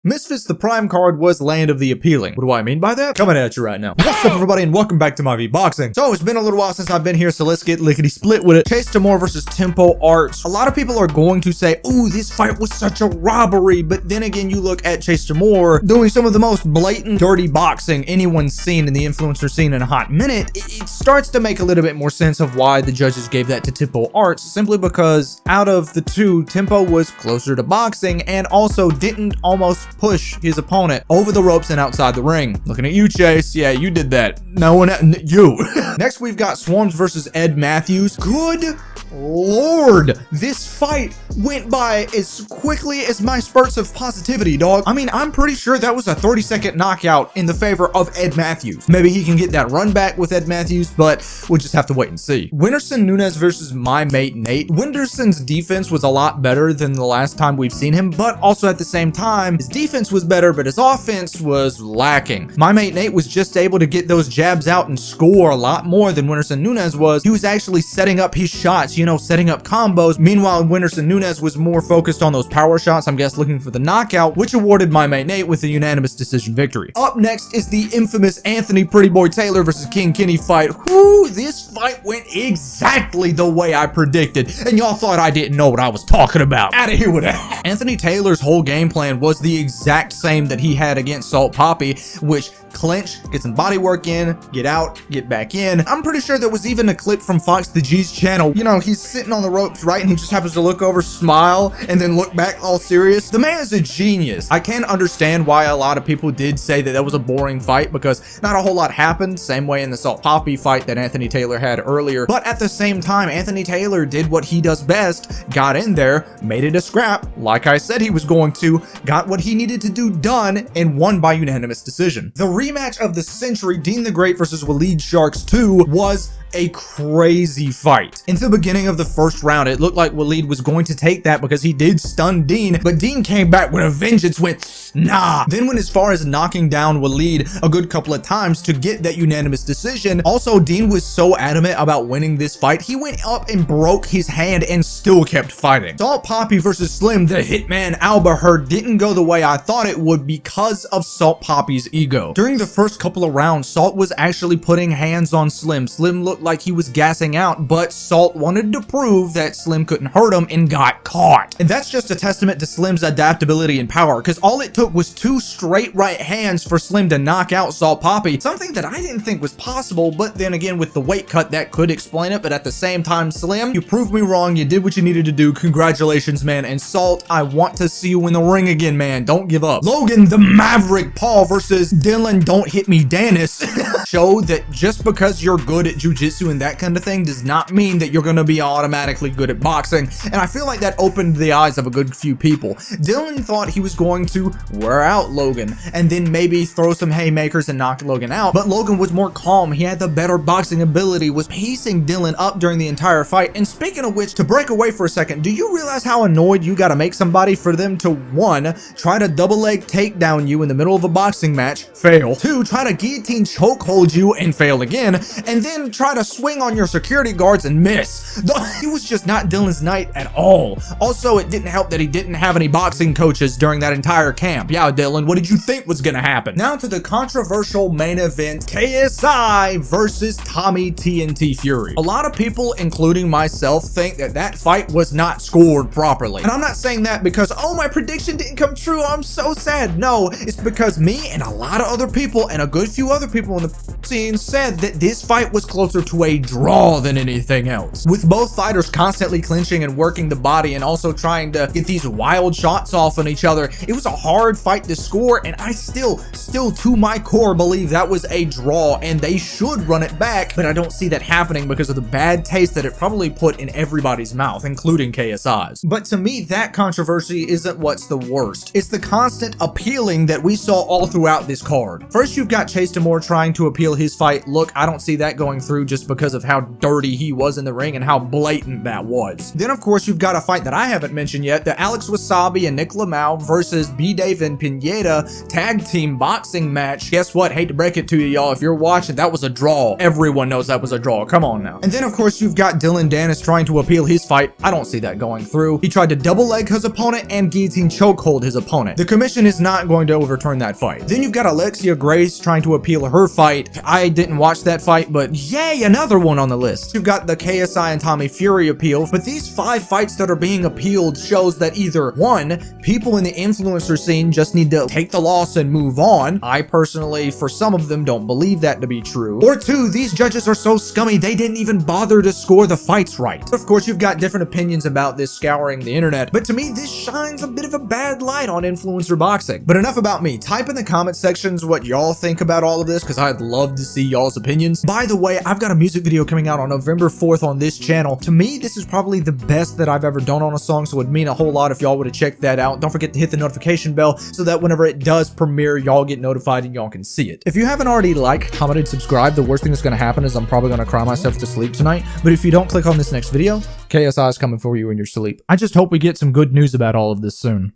Misfits the Prime card was Land of the Appealing. What do I mean by that? Coming at you right now. What's up, everybody, and welcome back to my V-Boxing. So it's been a little while since I've been here, so let's get lickety split with it. Chase Tamor versus Tempo Arts. A lot of people are going to say, ooh, this fight was such a robbery, but then again, you look at Chase Tamor doing some of the most blatant, dirty boxing anyone's seen in the influencer scene in a hot minute. It starts to make a little bit more sense of why the judges gave that to Tempo Arts, simply because out of the two, Tempo was closer to boxing and also didn't almost push his opponent over the ropes and outside the ring. Looking at you, Chase. Yeah, you did that. No one, you. Next, we've got Swarms versus Ed Matthews. Good Lord, this fight went by as quickly as my spurts of positivity, dog. I mean, I'm pretty sure that was a 30-second knockout in the favor of Ed Matthews. Maybe he can get that run back with Ed Matthews, but we'll just have to wait and see. Winterson Nunes versus my mate Nate. Winterson's defense was a lot better than the last time we've seen him, but also at the same time, his defense was better, but his offense was lacking. My mate Nate was just able to get those jabs out and score a lot more than Winterson Nunes was. He was actually setting up his shots, you know, setting up combos. Meanwhile, Winterson Nunes was more focused on those power shots, I'm guessing looking for the knockout, which awarded my mate Nate with a unanimous decision victory. Up next is the infamous Anthony Pretty Boy Taylor versus King Kenny fight. Whoo, this fight went exactly the way I predicted, and y'all thought I didn't know what I was talking about. Out of here with that. Anthony Taylor's whole game plan was the exact same that he had against Salt Poppy, which clinch, get some body work in, get out, get back in. I'm pretty sure there was even a clip from Fox the G's channel. You know, he's sitting on the ropes, right? And he just happens to look over, smile, and then look back all serious. The man is a genius. I can understand why a lot of people did say that that was a boring fight because not a whole lot happened. Same way in the Salt Poppy fight that Anthony Taylor had earlier. But at the same time, Anthony Taylor did what he does best, got in there, made it a scrap, like I said he was going to, got what he needed to do done, and won by unanimous decision. The rematch of the century, Dean the Great versus Waleed Sharks 2, was a crazy fight. In the beginning of the first round, it looked like Waleed was going to take that because he did stun Dean, but Dean came back with a vengeance, went, nah. Then went as far as knocking down Waleed a good couple of times to get that unanimous decision. Also, Dean was so adamant about winning this fight, he went up and broke his hand and still kept fighting. Salt Poppy versus Slim, the Hitman Albaherd, didn't go the way I thought it would because of Salt Poppy's ego. During the first couple of rounds, Salt was actually putting hands on Slim. Slim looked like he was gassing out, but Salt wanted to prove that Slim couldn't hurt him and got caught. And that's just a testament to Slim's adaptability and power, because all it took was 2 straight right hands for Slim to knock out Salt Poppy, something that I didn't think was possible, but then again, with the weight cut, that could explain it. But at the same time, Slim, you proved me wrong. You did what you needed to do. Congratulations, man. And Salt, I want to see you in the ring again, man. Don't give up. Logan the Maverick Paul versus Dylan Don't Hit Me Danis showed that just because you're good at jiu-jitsu and that kind of thing does not mean that you're going to be automatically good at boxing, and I feel like that opened the eyes of a good few people. Dylan thought he was going to wear out Logan and then maybe throw some haymakers and knock Logan out, but Logan was more calm. He had the better boxing ability, was pacing Dylan up during the entire fight. And speaking of which, to break away for a second, do you realize how annoyed you gotta make somebody for them to 1, try to double leg takedown you in the middle of a boxing match, fail, 2, try to guillotine chokehold you and fail again, and then try to swing on your security guards and miss? It was just not Dylan's night at all. Also, it didn't help that he didn't have any boxing coaches during that entire camp. Yeah, Dylan, what did you think was gonna happen? Now to the controversial main event, KSI versus Tommy TNT Fury. A lot of people, including myself, think that that fight was not scored properly. And I'm not saying that because, oh, my prediction didn't come true, I'm so sad. No, it's because me and a lot of other people and a good few other people in the scene said that this fight was closer to a draw than anything else. With both fighters constantly clinching and working the body and also trying to get these wild shots off on each other, it was a hard fight to score, and I still to my core believe that was a draw and they should run it back, but I don't see that happening because of the bad taste that it probably put in everybody's mouth, including KSI's. But to me, that controversy isn't what's the worst. It's the constant appealing that we saw all throughout this card. First, you've got Chase Tamor trying to appeal his fight. Look, I don't see that going through just because of how dirty he was in the ring and how blatant that was. Then, of course, you've got a fight that I haven't mentioned yet, the Alex Wasabi and Nick Lamau versus B-Dave and Pineda tag team boxing match. Guess what? Hate to break it to you, y'all. If you're watching, that was a draw. Everyone knows that was a draw. Come on now. And then, of course, you've got Dylan Danis trying to appeal his fight. I don't see that going through. He tried to double leg his opponent and guillotine chokehold his opponent. The commission is not going to overturn that fight. Then you've got Alexia Grace trying to appeal her fight. I didn't watch that fight, but yay, another one on the list. You've got the KSI and Tommy Fury appeal, but these 5 fights that are being appealed shows that either 1, people in the influencer scene just need to take the loss and move on. I personally, for some of them, don't believe that to be true. Or 2, these judges are so scummy they didn't even bother to score the fights right. Of course, you've got different opinions about this scouring the internet, but to me, this shines a bit of a bad light on influencer boxing. But enough about me. Type in the comment sections what y'all think about all of this, because I'd love to see y'all's opinions. By the way, I've got a music video coming out on November 4th on this channel. To me, this is probably the best that I've ever done on a song, so it would mean a whole lot if y'all would have checked that out. Don't forget to hit the notification bell so that whenever it does premiere, y'all get notified and y'all can see it. If you haven't already liked, commented, subscribed, the worst thing that's going to happen is I'm probably going to cry myself to sleep tonight. But if you don't click on this next video, KSI is coming for you in your sleep. I just hope we get some good news about all of this soon.